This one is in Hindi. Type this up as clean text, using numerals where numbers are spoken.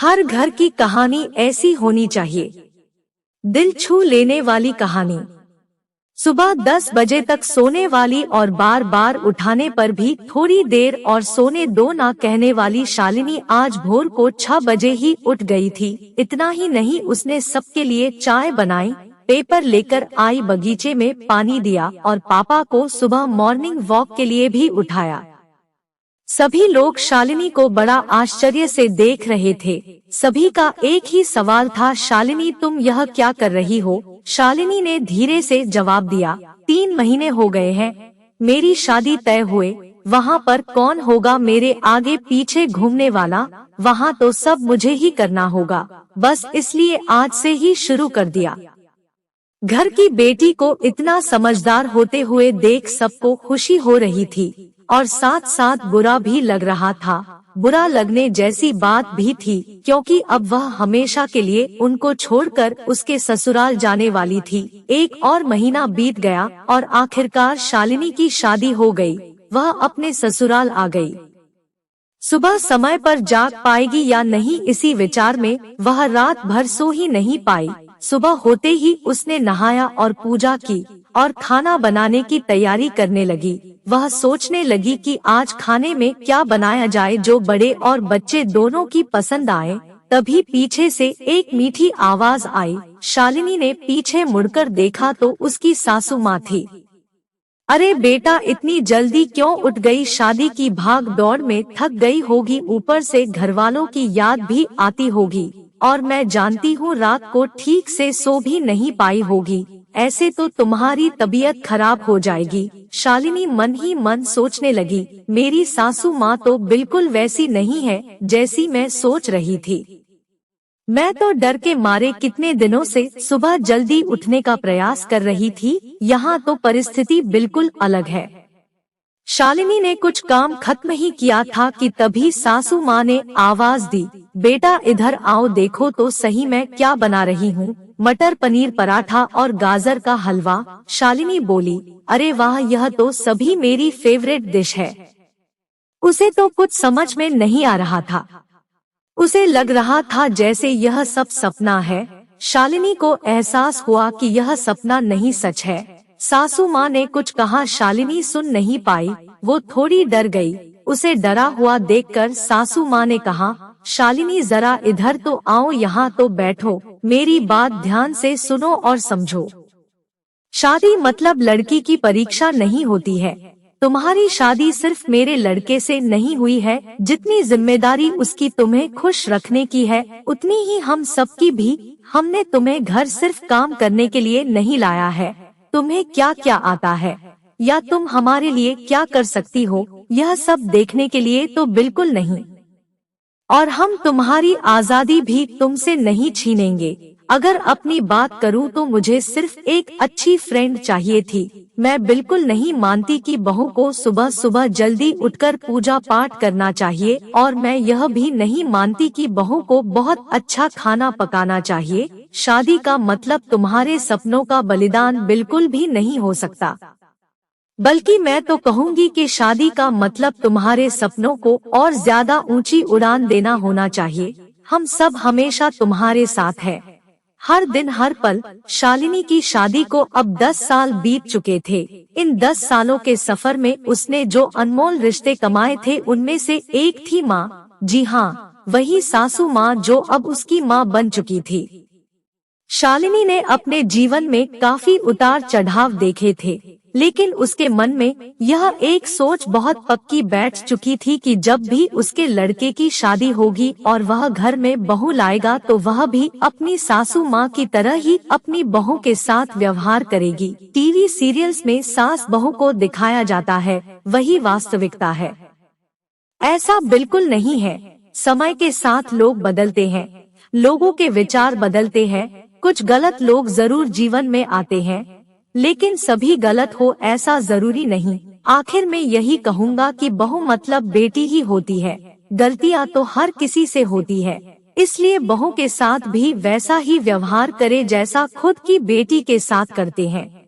हर घर की कहानी ऐसी होनी चाहिए, दिल छू लेने वाली कहानी। सुबह 10 बजे तक सोने वाली और बार बार उठाने पर भी थोड़ी देर और सोने दो ना कहने वाली शालिनी आज भोर को 6 बजे ही उठ गई थी। इतना ही नहीं, उसने सबके लिए चाय बनाई, पेपर लेकर आई, बगीचे में पानी दिया और पापा को सुबह मॉर्निंग वॉक के लिए भी उठाया। सभी लोग शालिनी को बड़ा आश्चर्य से देख रहे थे। सभी का एक ही सवाल था, शालिनी तुम यह क्या कर रही हो? शालिनी ने धीरे से जवाब दिया, 3 महीने हो गए हैं मेरी शादी तय हुए, वहाँ पर कौन होगा मेरे आगे पीछे घूमने वाला? वहाँ तो सब मुझे ही करना होगा, बस इसलिए आज से ही शुरू कर दिया। घर की बेटी को इतना समझदार होते हुए देख सबको खुशी हो रही थी और साथ साथ बुरा भी लग रहा था। बुरा लगने जैसी बात भी थी क्योंकि अब वह हमेशा के लिए उनको छोड़कर उसके ससुराल जाने वाली थी। 1 और महीना बीत गया और आखिरकार शालिनी की शादी हो गई। वह अपने ससुराल आ गई। सुबह समय पर जाग पाएगी या नहीं, इसी विचार में वह रात भर सो ही नहीं पाई। सुबह होते ही उसने नहाया और पूजा की और खाना बनाने की तैयारी करने लगी। वह सोचने लगी कि आज खाने में क्या बनाया जाए जो बड़े और बच्चे दोनों की पसंद आए। तभी पीछे से एक मीठी आवाज आई। शालिनी ने पीछे मुड़कर देखा तो उसकी सासू माँ थी। अरे बेटा, इतनी जल्दी क्यों उठ गई? शादी की भाग दौड़ में थक गई होगी, ऊपर से घरवालों की याद भी आती होगी और मैं जानती हूँ रात को ठीक से सो भी नहीं पाई होगी। ऐसे तो तुम्हारी तबीयत खराब हो जाएगी। शालिनी मन ही मन सोचने लगी, मेरी सासू माँ तो बिल्कुल वैसी नहीं है जैसी मैं सोच रही थी। मैं तो डर के मारे कितने दिनों से सुबह जल्दी उठने का प्रयास कर रही थी, यहाँ तो परिस्थिति बिल्कुल अलग है। शालिनी ने कुछ काम खत्म ही किया था कि तभी सासू माँ ने आवाज दी, बेटा इधर आओ, देखो तो सही मैं क्या बना रही हूँ। मटर पनीर पराठा और गाजर का हलवा। शालिनी बोली, अरे वाह, यह तो सभी मेरी फेवरेट डिश है। उसे तो कुछ समझ में नहीं आ रहा था। उसे लग रहा था जैसे यह सब सपना है। शालिनी को एहसास हुआ कि यह सपना नहीं सच है। सासू माँ ने कुछ कहा, शालिनी सुन नहीं पाई, वो थोड़ी डर गई। उसे डरा हुआ देखकर सासू माँ ने कहा, शालिनी जरा इधर तो आओ, यहाँ तो बैठो, मेरी बात ध्यान से सुनो और समझो। शादी मतलब लड़की की परीक्षा नहीं होती है। तुम्हारी शादी सिर्फ मेरे लड़के से नहीं हुई है। जितनी जिम्मेदारी उसकी तुम्हें खुश रखने की है, उतनी ही हम सबकी भी। हमने तुम्हें घर सिर्फ काम करने के लिए नहीं लाया है। तुम्हें क्या क्या आता है या तुम हमारे लिए क्या कर सकती हो, यह सब देखने के लिए तो बिल्कुल नहीं। और हम तुम्हारी आजादी भी तुमसे नहीं छीनेंगे। अगर अपनी बात करूं तो मुझे सिर्फ एक अच्छी फ्रेंड चाहिए थी। मैं बिल्कुल नहीं मानती कि बहू को सुबह सुबह जल्दी उठकर पूजा पाठ करना चाहिए, और मैं यह भी नहीं मानती कि बहू को बहुत अच्छा खाना पकाना चाहिए। शादी का मतलब तुम्हारे सपनों का बलिदान बिल्कुल भी नहीं हो सकता। बल्कि मैं तो कहूँगी कि शादी का मतलब तुम्हारे सपनों को और ज्यादा ऊंची उड़ान देना होना चाहिए। हम सब हमेशा तुम्हारे साथ हैं, हर दिन हर पल। शालिनी की शादी को अब 10 साल बीत चुके थे। इन 10 सालों के सफर में उसने जो अनमोल रिश्ते कमाए थे, उनमें से एक थी माँ। जी हाँ, वही सासू माँ जो अब उसकी माँ बन चुकी थी। शालिनी ने अपने जीवन में काफी उतार चढ़ाव देखे थे, लेकिन उसके मन में यह एक सोच बहुत पक्की बैठ चुकी थी कि जब भी उसके लड़के की शादी होगी और वह घर में बहू लाएगा तो वह भी अपनी सासू माँ की तरह ही अपनी बहू के साथ व्यवहार करेगी। टीवी सीरियल्स में सास बहू को दिखाया जाता है, वही वास्तविकता है। ऐसा बिल्कुल नहीं है। समय के साथ लोग बदलते हैं, लोगों के विचार बदलते हैं। कुछ गलत लोग जरूर जीवन में आते हैं, लेकिन सभी गलत हो ऐसा जरूरी नहीं। आखिर में यही कहूँगा कि बहू मतलब बेटी ही होती है। गलतियाँ तो हर किसी से होती है, इसलिए बहू के साथ भी वैसा ही व्यवहार करे जैसा खुद की बेटी के साथ करते हैं।